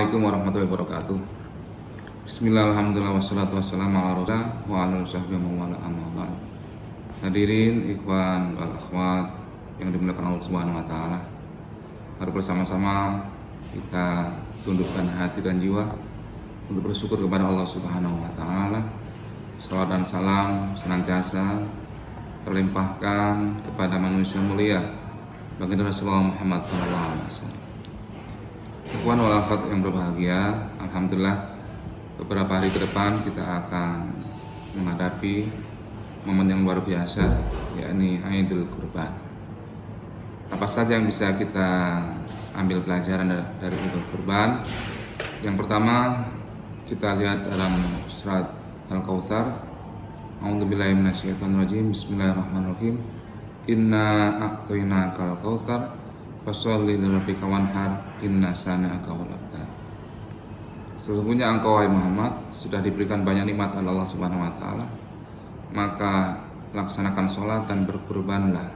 Assalamualaikum warahmatullahi wabarakatuh. Bismillah, alhamdulillah, wassalatu wassalamu ala rasulillah wa ala sahbihi wa ala amma ba'd. Hadirin ikhwan wal akhwat yang dimuliakan Allah Subhanahu wa taala. Mari bersama-sama kita tundukkan hati dan jiwa untuk bersyukur kepada Allah Subhanahu wa taala. Salawat dan salam senantiasa terlimpahkan kepada manusia mulia baginda Rasulullah Muhammad SAW. Ikhwan wal akhwat yang berbahagia, alhamdulillah beberapa hari ke depan kita akan menghadapi momen yang luar biasa, yakni Idul Kurban. Apa saja yang bisa kita ambil pelajaran dari Idul Kurban? Yang pertama, kita lihat dalam surat Al-Kautsar. A'udzubillahi minasyaitonirrajim. Bismillahirrahmanirrahim. Inna a'tainakal kautsar fasholli lirabbika wanhar inna sana'aka wal abtar. Sesungguhnya engkau wahai Muhammad sudah diberikan banyak nikmat oleh Allah Subhanahu wa taala, maka laksanakan sholat dan berkurbanlah.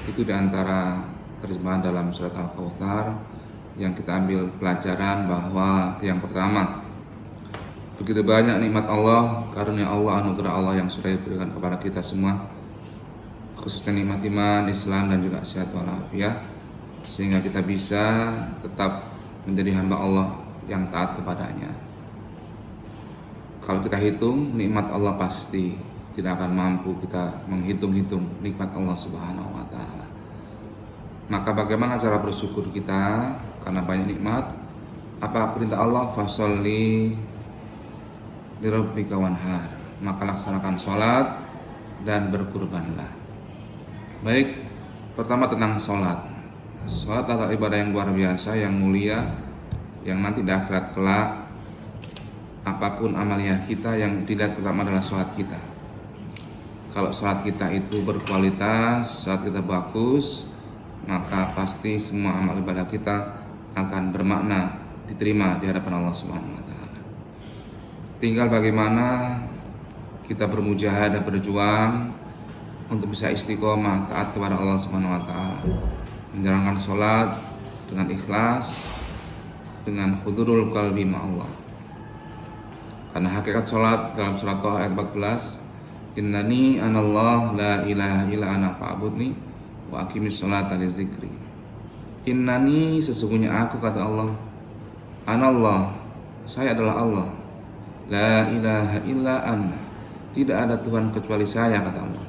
Itu diantara terjemahan dalam surat Al-Kautsar yang kita ambil pelajaran bahwa yang pertama, begitu banyak nikmat Allah, karunia Allah, anugerah Allah yang sudah diberikan kepada kita semua, khususnya nikmat iman, Islam dan juga sehat walafiat, sehingga kita bisa tetap menjadi hamba Allah yang taat kepadanya. Kalau kita hitung nikmat Allah, pasti tidak akan mampu kita menghitung-hitung nikmat Allah Subhanahu wa taala. Maka bagaimana cara bersyukur kita karena banyak nikmat? Apa perintah Allah? Fasholli lirabbika wanhar. Maka laksanakan sholat dan berkurbanlah. Baik, pertama tentang sholat. Sholat adalah ibadah yang luar biasa, yang mulia, yang nanti di akhirat kelak apapun amaliyah kita yang dilihat pertama adalah sholat kita. Kalau sholat kita itu berkualitas, sholat kita bagus, maka pasti semua amal ibadah kita akan bermakna, diterima di hadapan Allah Subhanahu wa taala. Tinggal bagaimana kita bermujahadah, berjuang untuk bisa istiqomah taat kepada Allah Subhanahu wa taala, menjalankan sholat dengan ikhlas, dengan hudurul qalbi ma Allah. Karena hakikat sholat dalam surat Thaha ayat 14, innani anallah la ilaha illa ana fa'budni wa aqimis sholata li dzikri. Innani, sesungguhnya aku, kata Allah, anallah, saya adalah Allah, la ilaha illa ana, tidak ada Tuhan kecuali saya, kata Allah.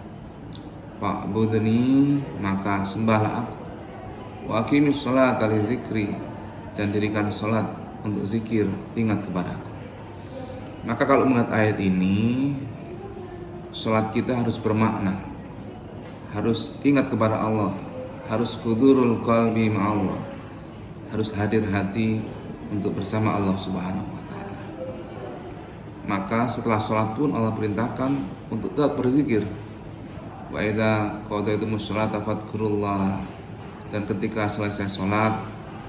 Fa'budni, maka sembahlah aku, wa aqimis sholata li dzikri, dan dirikan sholat untuk zikir, ingat kepadaku. Maka kalau melihat ayat ini, sholat kita harus bermakna, harus ingat kepada Allah, harus hudurul qalbi ma Allah, harus hadir hati untuk bersama Allah Subhanahu wa taala. Maka setelah sholat pun Allah perintahkan untuk tetap berzikir. Wa idza qadaytumus sholata fadhkurullah, dan ketika selesai sholat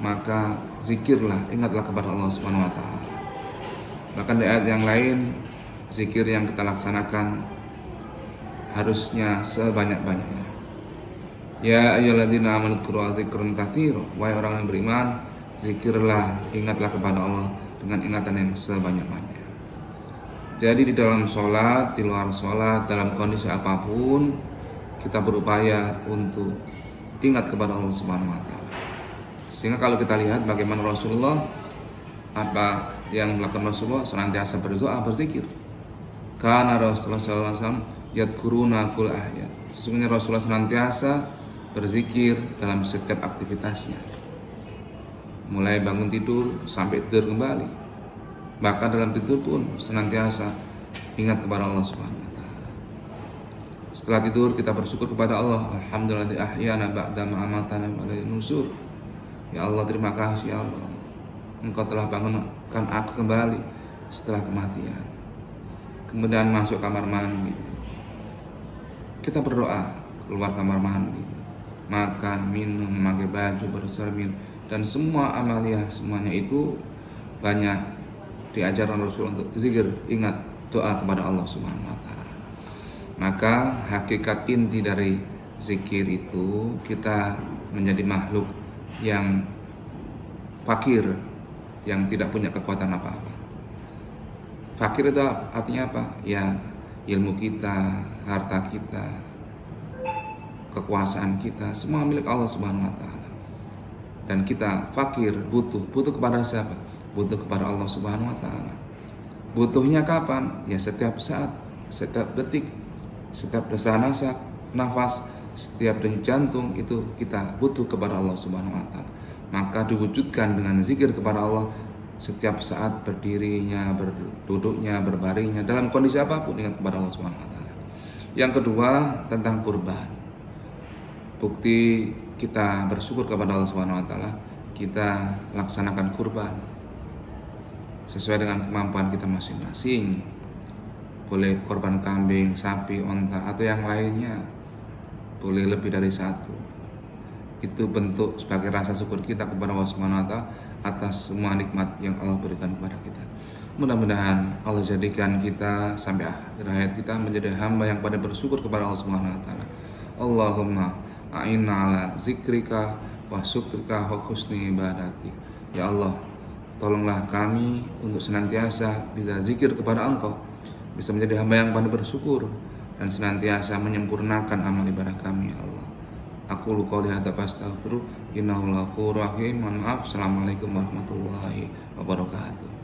maka zikirlah, ingatlah kepada Allah Subhanahu wa taala. Bahkan di ayat yang lain, zikir yang kita laksanakan harusnya sebanyak-banyaknya. Ya ayyuhalladzina amanu dzkuru dzikran katsira, wahai orang yang beriman, zikirlah, ingatlah kepada Allah dengan ingatan yang sebanyak-banyaknya. Jadi di dalam sholat, di luar sholat, dalam kondisi apapun, kita berupaya untuk ingat kepada Allah Subhanahu wa taala. Sehingga kalau kita lihat bagaimana Rasulullah, apa yang melakukan Rasulullah, senantiasa berdoa, berzikir. Karena Rasulullah SAW yadkuruna kul ahya, sesungguhnya Rasulullah senantiasa berzikir dalam setiap aktivitasnya, mulai bangun tidur sampai tidur kembali. Bahkan dalam tidur pun senantiasa ingat kepada Allah Subhanahu wa taala. Setelah tidur kita bersyukur kepada Allah, alhamdulillah ahyana ba'da ma amatana wa ilaihi nusur. Ya Allah, terima kasih ya Allah, Engkau telah bangunkan aku kembali setelah kematian. Kemudian masuk kamar mandi, kita berdoa, keluar kamar mandi, makan, minum, memakai baju, bercermin, dan semua amaliyah, semuanya itu banyak diajarkan Rasul untuk zikir, ingat, doa kepada Allah Subhanahu wa taala. Maka hakikat inti dari zikir itu, kita menjadi makhluk yang fakir, yang tidak punya kekuatan apa-apa. Fakir itu artinya apa? Ya ilmu kita, harta kita, kekuasaan kita, semua milik Allah Subhanahu wa taala. Dan kita fakir, butuh kepada siapa? Butuh kepada Allah Subhanahu wa taala. Butuhnya kapan? Ya setiap saat, setiap detik, setiap desah-nafas, nafas, setiap denyut jantung itu kita butuh kepada Allah Subhanahu wa taala. Maka diwujudkan dengan zikir kepada Allah setiap saat, berdirinya, berduduknya, berbaringnya, dalam kondisi apapun ingat kepada Allah Subhanahu wa taala. Yang kedua tentang kurban. Bukti kita bersyukur kepada Allah Subhanahu wa taala, kita laksanakan kurban sesuai dengan kemampuan kita masing-masing. Boleh korban kambing, sapi, onta, atau yang lainnya. Boleh lebih dari satu. Itu bentuk sebagai rasa syukur kita kepada Allah Subhanahu wa taala atas semua nikmat yang Allah berikan kepada kita. Mudah-mudahan Allah jadikan kita sampai akhir hayat kita menjadi hamba yang pada bersyukur kepada Allah Subhanahu wa taala. Allahumma a'inna ala zikrika wa syukrika wa husni ibadati. Ya Allah, tolonglah kami untuk senantiasa bisa zikir kepada Engkau, bisa menjadi hamba yang pandai bersyukur, dan senantiasa menyempurnakan amal ibadah kami, ya Allah. Aku luka lihat apa astaghfiru innahu ghafurur rahim. Mohon maaf. Assalamualaikum warahmatullahi wabarakatuh.